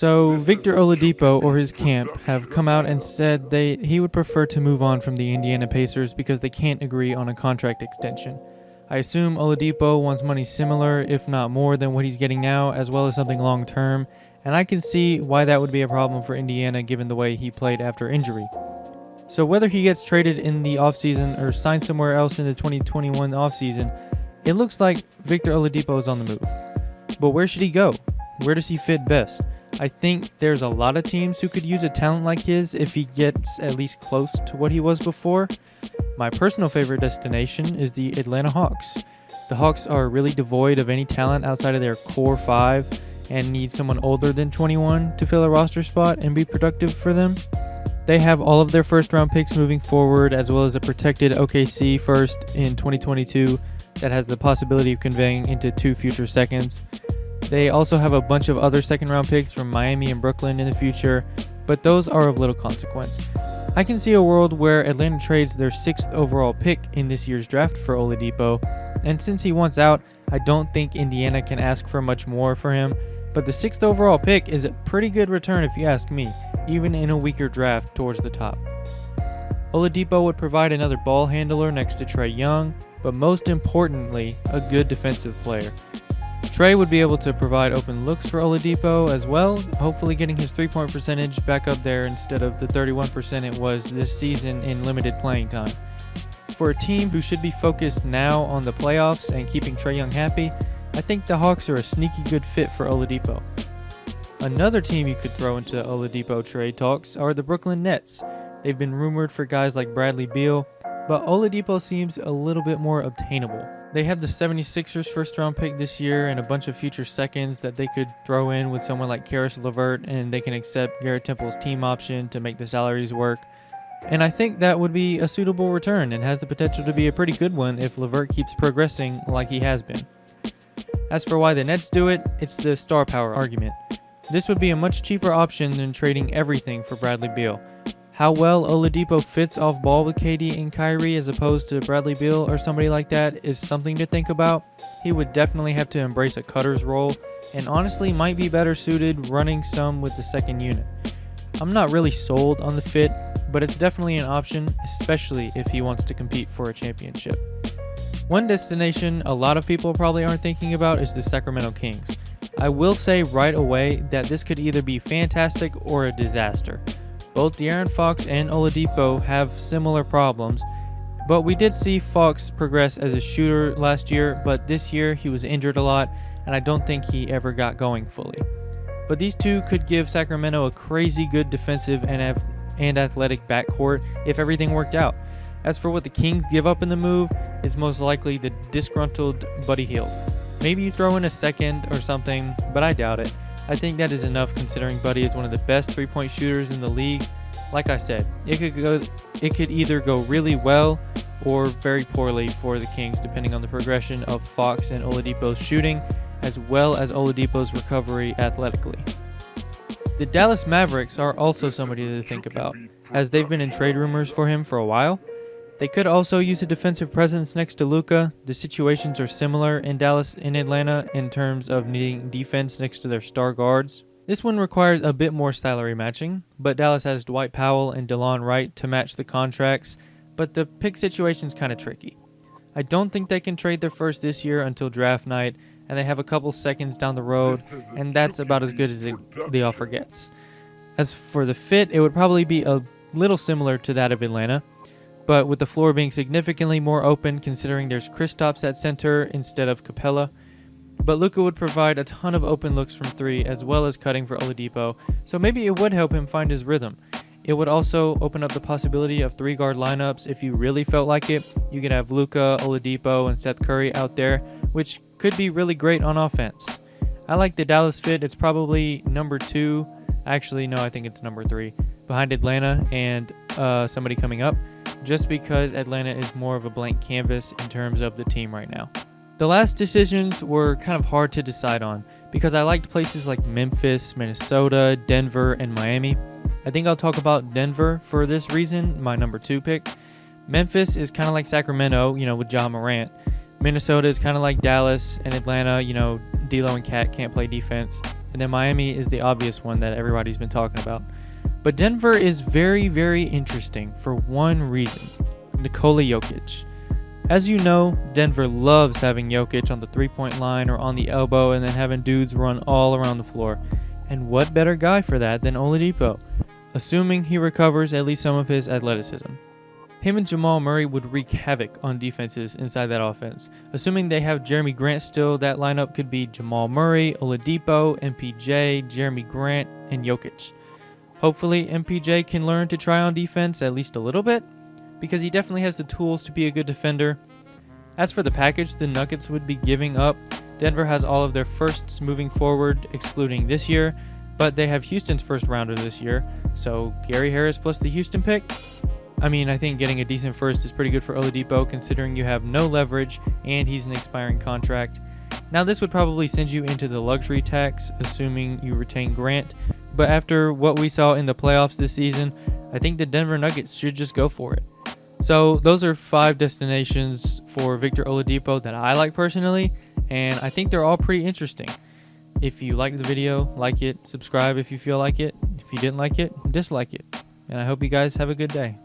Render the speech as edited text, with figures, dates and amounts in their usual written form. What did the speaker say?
So Victor Oladipo or his camp have come out and said he would prefer to move on from the Indiana Pacers because they can't agree on a contract extension. I assume Oladipo wants money similar, if not more, than what he's getting now, as well as something long term, and I can see why that would be a problem for Indiana given the way he played after injury. So whether he gets traded in the offseason or signed somewhere else in the 2021 offseason, it looks like Victor Oladipo is on the move. But where should he go? Where does he fit best? I think there's a lot of teams who could use a talent like his if he gets at least close to what he was before. My personal favorite destination is the Atlanta Hawks. The Hawks are really devoid of any talent outside of their core five and need someone older than 21 to fill a roster spot and be productive for them. They have all of their first round picks moving forward, as well as a protected OKC first in 2022 that has the possibility of conveying into 2 future seconds. They also have a bunch of other second round picks from Miami and Brooklyn in the future, but those are of little consequence. I can see a world where Atlanta trades their 6th overall pick in this year's draft for Oladipo, and since he wants out, I don't think Indiana can ask for much more for him, but the 6th overall pick is a pretty good return if you ask me, even in a weaker draft towards the top. Oladipo would provide another ball handler next to Trae Young, but most importantly, a good defensive player. Trae would be able to provide open looks for Oladipo as well, hopefully getting his 3-point percentage back up there instead of the 31% it was this season in limited playing time. For a team who should be focused now on the playoffs and keeping Trae Young happy, I think the Hawks are a sneaky good fit for Oladipo. Another team you could throw into Oladipo trade talks are the Brooklyn Nets. They've been rumored for guys like Bradley Beal, but Oladipo seems a little bit more obtainable. They have the 76ers first round pick this year and a bunch of future seconds that they could throw in with someone like Karis LeVert, and they can accept Garrett Temple's team option to make the salaries work. And I think that would be a suitable return and has the potential to be a pretty good one if LeVert keeps progressing like he has been. As for why the Nets do it, it's the star power argument. This would be a much cheaper option than trading everything for Bradley Beal. How well Oladipo fits off ball with KD and Kyrie as opposed to Bradley Beal or somebody like that is something to think about. He would definitely have to embrace a cutter's role and honestly might be better suited running some with the second unit. I'm not really sold on the fit, but it's definitely an option, especially if he wants to compete for a championship. One destination a lot of people probably aren't thinking about is the Sacramento Kings. I will say right away that this could either be fantastic or a disaster. Both De'Aaron Fox and Oladipo have similar problems, but we did see Fox progress as a shooter last year, but this year he was injured a lot, and I don't think he ever got going fully. But these two could give Sacramento a crazy good defensive and athletic backcourt if everything worked out. As for what the Kings give up in the move, it's most likely the disgruntled Buddy Hield. Maybe you throw in a second or something, but I doubt it. I think that is enough considering Buddy is one of the best 3-point shooters in the league. Like I said, it could either go really well or very poorly for the Kings depending on the progression of Fox and Oladipo's shooting as well as Oladipo's recovery athletically. The Dallas Mavericks are also somebody to think about, as they've been in trade rumors for him for a while. They could also use a defensive presence next to Luka. The situations are similar in Dallas and Atlanta in terms of needing defense next to their star guards. This one requires a bit more salary matching, but Dallas has Dwight Powell and DeLon Wright to match the contracts, but the pick situation's kind of tricky. I don't think they can trade their first this year until draft night, and they have a couple seconds down the road, and that's about as good as the offer gets. As for the fit, it would probably be a little similar to that of Atlanta, but with the floor being significantly more open considering there's Kristaps at center instead of Capella. But Luka would provide a ton of open looks from 3 as well as cutting for Oladipo, so maybe it would help him find his rhythm. It would also open up the possibility of 3-guard lineups if you really felt like it. You could have Luka, Oladipo, and Seth Curry out there, which could be really great on offense. I like the Dallas fit. It's probably number 2. Actually, no, I think it's number 3. Behind Atlanta and somebody coming up, just because Atlanta is more of a blank canvas in terms of the team right now. The last decisions were kind of hard to decide on because I liked places like Memphis, Minnesota, Denver, and Miami. I think I'll talk about Denver for this reason, my number 2 pick. Memphis is kind of like Sacramento, with Ja Morant. Minnesota is kind of like Dallas, and Atlanta, D'Lo and Cat can't play defense. And then Miami is the obvious one that everybody's been talking about. But Denver is very, very interesting for one reason: Nikola Jokic. As you know, Denver loves having Jokic on the three-point line or on the elbow and then having dudes run all around the floor. And what better guy for that than Oladipo, assuming he recovers at least some of his athleticism. Him and Jamal Murray would wreak havoc on defenses inside that offense. Assuming they have Jeremy Grant still, that lineup could be Jamal Murray, Oladipo, MPJ, Jeremy Grant, and Jokic. Hopefully, MPJ can learn to try on defense at least a little bit, because he definitely has the tools to be a good defender. As for the package the Nuggets would be giving up, Denver has all of their firsts moving forward, excluding this year, but they have Houston's first rounder this year, so Gary Harris plus the Houston pick. I mean, I think getting a decent first is pretty good for Oladipo, considering you have no leverage and he's an expiring contract. Now, this would probably send you into the luxury tax, assuming you retain Grant, but after what we saw in the playoffs this season, I think the Denver Nuggets should just go for it. So those are 5 destinations for Victor Oladipo that I like personally, and I think they're all pretty interesting. If you liked the video, like it, subscribe if you feel like it. If you didn't like it, dislike it. And I hope you guys have a good day.